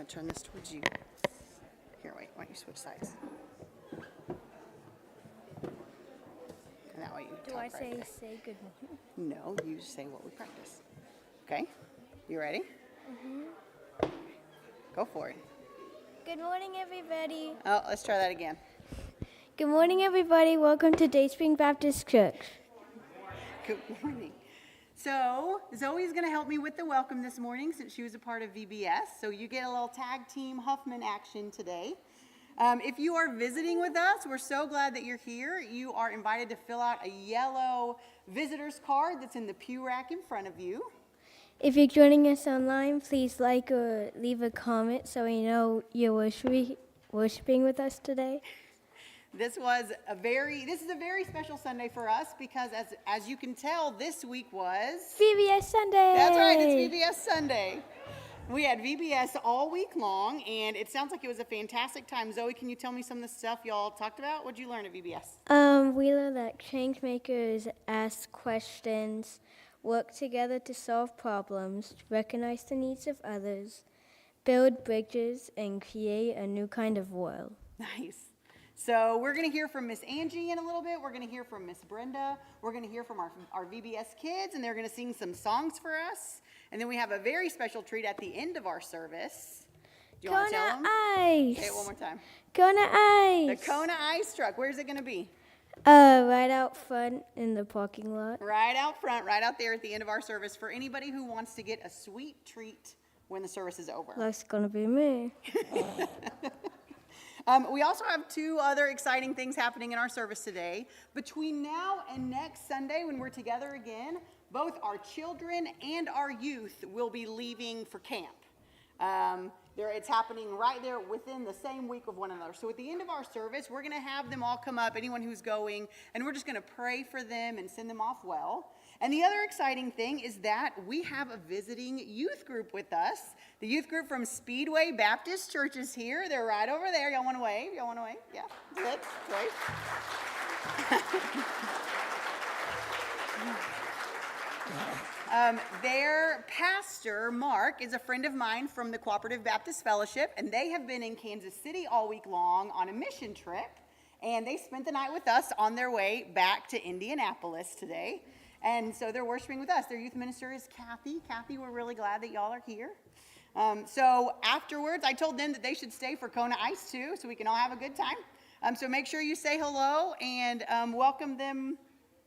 to turn this towards you. Here, wait, why don't you switch sides? And that way you Do talk I right there. say good morning? No, you say what we practice. Okay? You ready? Mm-hmm. Go for it. Good morning, everybody. Oh, let's try that again. Good morning, everybody. Welcome to Dayspring Baptist Church. Good morning. So, Zoe's going to help me with the welcome this morning since she was a part of VBS. So, you get a little tag team Huffman action today. If you are visiting with us, we're so glad that you're here. You are invited to fill out a yellow visitor's card that's in the pew rack in front of you. If you're joining us online, please like or leave a comment so we know you're worshiping with us today. This is a very special Sunday for us because as you can tell, this week was VBS Sunday. That's right, it's VBS Sunday. We had VBS all week long, and it sounds like it was a fantastic time. Zoe, can you tell me some of the stuff y'all talked about? What'd you learn at VBS? We learned that change makers ask questions, work together to solve problems, recognize the needs of others, build bridges, and create a new kind of world. Nice. So we're going to hear from Miss Angie in a little bit. We're going to hear from Miss Brenda. We're going to hear from our VBS kids, and they're going to sing some songs for us. And then we have a very special treat at the end of our service. Do you want to tell them? Ice. Say it one more time. Kona Ice. The Kona Ice Truck. Where's it going to be? Right out front in the parking lot. Right out front, right out there at the end of our service for anybody who wants to get a sweet treat when the service is over. That's going to be me. We also have two other exciting things happening in our service today. Between now and next Sunday when we're together again, both our children and our youth will be leaving for camp. It's happening right there within the same week of one another. So at the end of our service, we're going to have them all come up, anyone who's going, and we're just going to pray for them and send them off well. And the other exciting thing is that we have a visiting youth group with us. The youth group from Speedway Baptist Church is here. They're right over there. Y'all want to wave? Y'all want to wave? Yeah, good. Wave. Their pastor, Mark, is a friend of mine from the Cooperative Baptist Fellowship, and they have been in Kansas City all week long on a mission trip, and they spent the night with us on their way back to Indianapolis today. And so they're worshiping with us. Their youth minister is Kathy. Kathy, we're really glad that y'all are here. So afterwards, I told them that they should stay for Kona Ice too, so we can all have a good time. So make sure you say hello and welcome them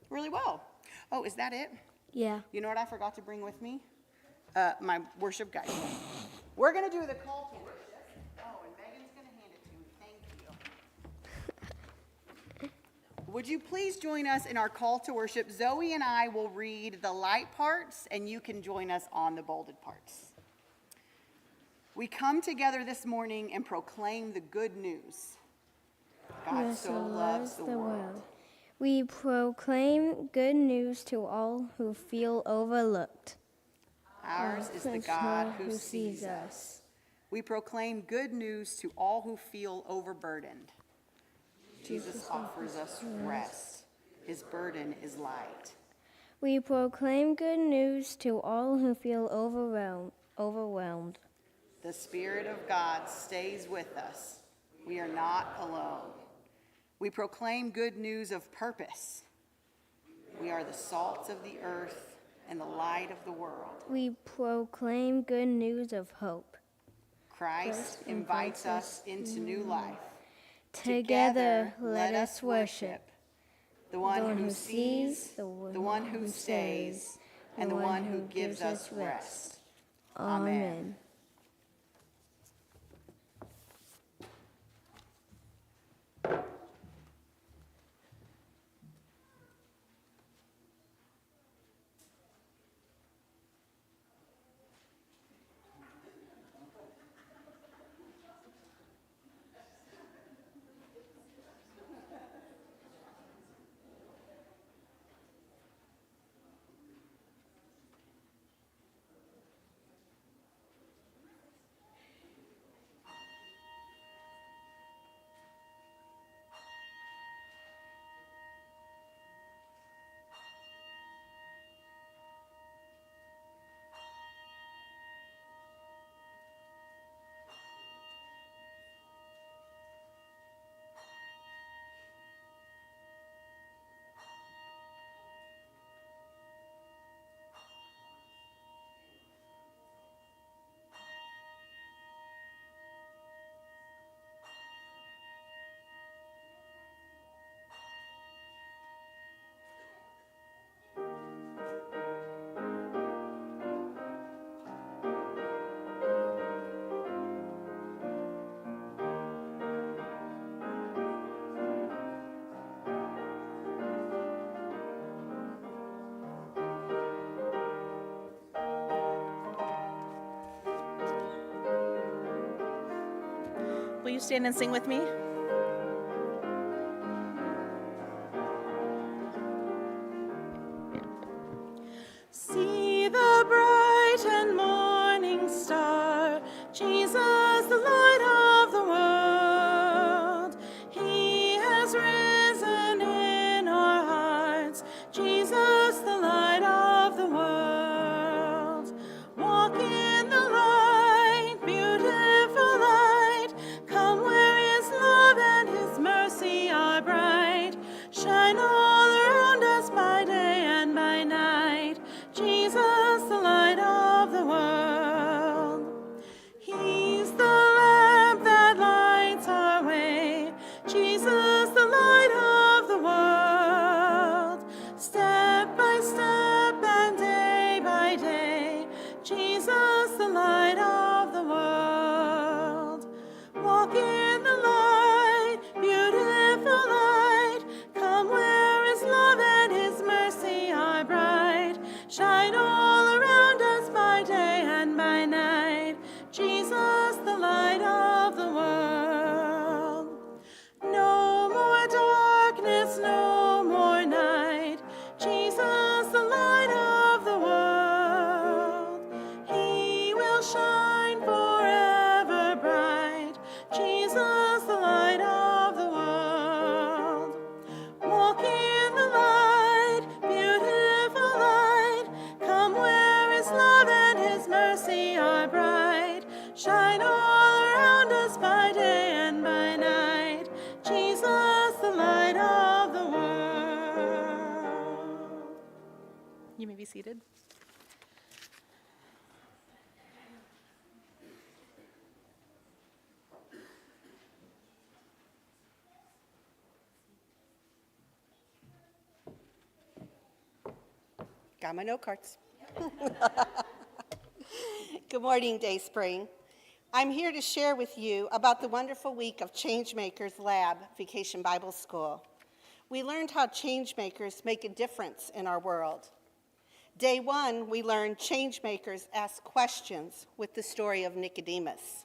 really well. Oh, is that it? Yeah. You know what I forgot to bring with me? My worship guide. We're going to do the call to worship. Oh, and Megan's going to hand it to me. Thank you. Would you please join us in our call to worship? Zoe and I will read the light parts, and you can join us on the bolded parts. We come together this morning and proclaim the good news. God so loves the world. We proclaim good news to all who feel overlooked. Ours is the God who sees us. We proclaim good news to all who feel overburdened. Jesus offers us rest. His burden is light. We proclaim good news to all who feel overwhelmed. The Spirit of God stays with us. We are not alone. We proclaim good news of purpose. We are the salt of the earth and the light of the world. We proclaim good news of hope. Christ invites us into new life. Together, let us worship. The one who sees, the one who stays, and the one who gives us rest. Amen. Will you stand and sing with me? See the bright and morning star, Jesus, the light of the world. He has risen in our hearts, Jesus, the light of the world. Walk in the light, beautiful light. Come where His love and His mercy are bright. Shine all around us by day and by night. Jesus, the light of the world. He's the lamp that lights our way. Jesus, the light of the world. Step by step and day by day. Jesus, the light of the world. Walk in the light, beautiful light. Come where His love and His mercy are bright. Shine all around us by day and by night. Jesus, the light of the world. No more darkness, no more night. Jesus, the light of the world. He will shine forever bright. Jesus, the light of the world. Walk in the light, beautiful light. Come where His love and His mercy are bright. Shine all around us by day and by night. Jesus, the light of the world. You may be seated. Got my note cards. Good morning, Dayspring. I'm here to share with you about the wonderful week of Changemakers Lab Vacation Bible School. We learned how changemakers make a difference in our world. Day 1, we learned changemakers ask questions with the story of Nicodemus.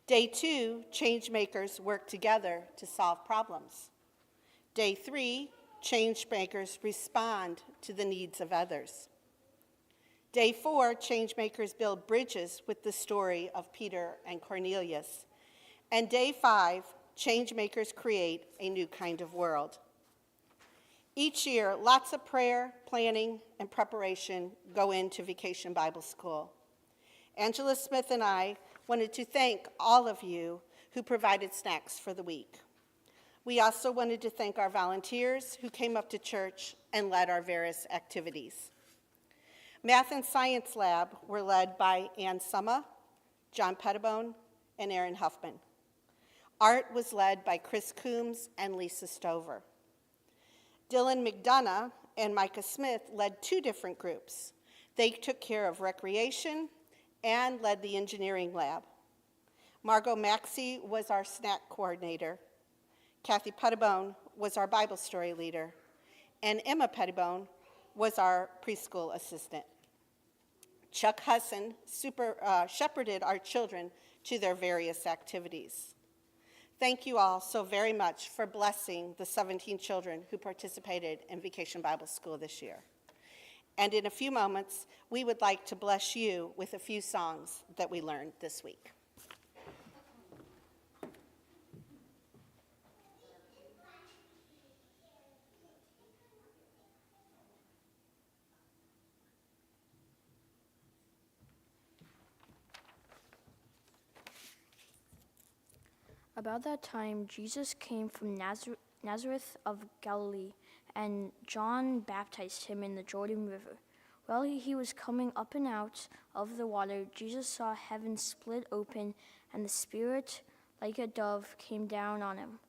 Day 2, changemakers work together to solve problems. Day 3, changemakers respond to the needs of others. Day 4, changemakers build bridges with the story of Peter and Cornelius. And day 5, changemakers create a new kind of world. Each year, lots of prayer, planning, and preparation go into Vacation Bible School. Angela Smith and I wanted to thank all of you who provided snacks for the week. We also wanted to thank our volunteers who came up to church and led our various activities. Math and Science Lab were led by Ann Summa, John Pettibone, and Aaron Huffman. Art was led by Chris Coombs and Lisa Stover. Dylan McDonough and Micah Smith led 2 different groups. They took care of recreation and led the engineering lab. Margot Maxey was our snack coordinator. Kathy Pettibone was our Bible story leader. And Emma Pettibone was our preschool assistant. Chuck Husson shepherded our children to their various activities. Thank you all so very much for blessing the 17 children who participated in Vacation Bible School this year. And in a few moments, we would like to bless you with a few songs that we learned this week. About that time, Jesus came from Nazareth of Galilee, and John baptized him in the Jordan River. While he was coming up and out of the water, Jesus saw heaven split open, and the Spirit, like a dove, came down on him.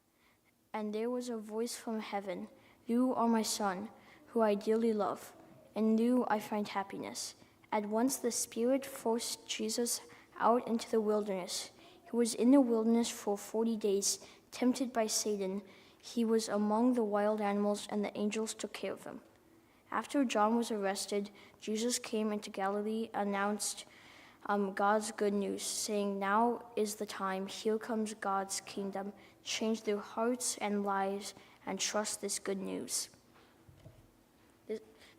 And there was a voice from heaven, "You are my Son, who I dearly love. In you I find happiness." At once the Spirit forced Jesus out into the wilderness. He was in the wilderness for 40 days, tempted by Satan. He was among the wild animals, and the angels took care of him. After John was arrested, Jesus came into Galilee, announced, God's good news, saying, now is the time, here comes God's kingdom. Change their hearts and lives and trust this good news.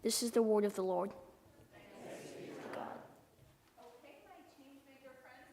This is the word of the Lord.